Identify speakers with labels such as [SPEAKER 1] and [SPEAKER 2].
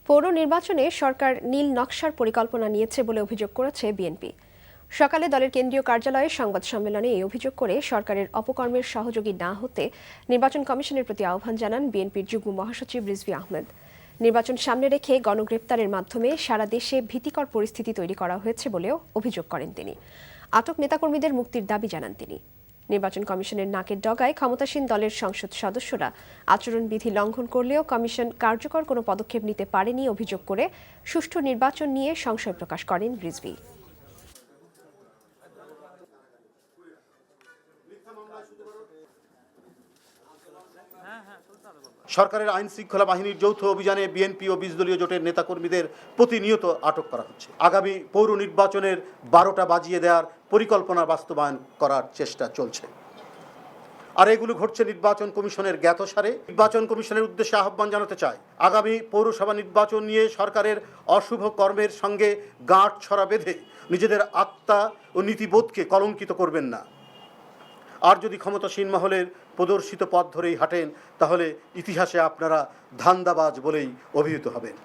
[SPEAKER 1] পৌর নির্বাচনে সরকার নীল নকশার পরিকল্পনা নিয়েছে বলে অভিযোগ করেছে বিএনপি। সকালে দলের কেন্দ্রীয় কার্যালয়ে সংবাদ সম্মেলনে এই অভিযোগ করে সরকারের অপকর্মের সহযোগী না হতে নির্বাচন কমিশনের প্রতি আহ্বান জানান বিএনপির যুগ্ম মহাসচিব রিজভী আহমেদ। নির্বাচন সামনে রেখে গণগ্রেপ্তারের মাধ্যমে সারা দেশে ভীতিকর পরিস্থিতি তৈরি করা হয়েছে বলেও অভিযোগ করেন তিনি। আটক নেতাকর্মীদের মুক্তির দাবি জানান তিনি। নির্বাচন কমিশনের নাকের ডগায় ক্ষমতাসীন দলের সংসদ সদস্যরা আচরণবিধি লঙ্ঘন করলেও কমিশন কার্যকর কোনো পদক্ষেপ নিতে পারেনি অভিযোগ করে সুষ্ঠু নির্বাচন নিয়ে সংশয় প্রকাশ করেন রিজভী।
[SPEAKER 2] সরকারের আইন শৃঙ্খলা বাহিনীর যৌথ অভিযানে বিএনপি ও ২০ দলীয় জোটের নেতাকর্মীদের প্রতিনিয়ত আটক করা হচ্ছে। আগামী পৌর নির্বাচনের ১২টা বাজিয়ে দেওয়ার পরিকল্পনা বাস্তবায়ন করার চেষ্টা চলছে। আর এগুলো ঘটছে নির্বাচন কমিশনের জ্ঞাতসারে। নির্বাচন কমিশনের উদ্দেশ্যে আহ্বান জানাতে চাই, আগামী পৌরসভা নির্বাচন নিয়ে সরকারের অশুভ কর্মের সঙ্গে গাঁট ছড়া বেঁধে নিজেদের আত্মা ও নীতিবোধকে কলঙ্কিত করবেন না। আর যদি ক্ষমতাসীন মহলের প্রদর্শিত পথ ধরেই হাঁটেন, তাহলে ইতিহাসে আপনারা ধান্দাবাজ বলেই অভিহিত হবেন।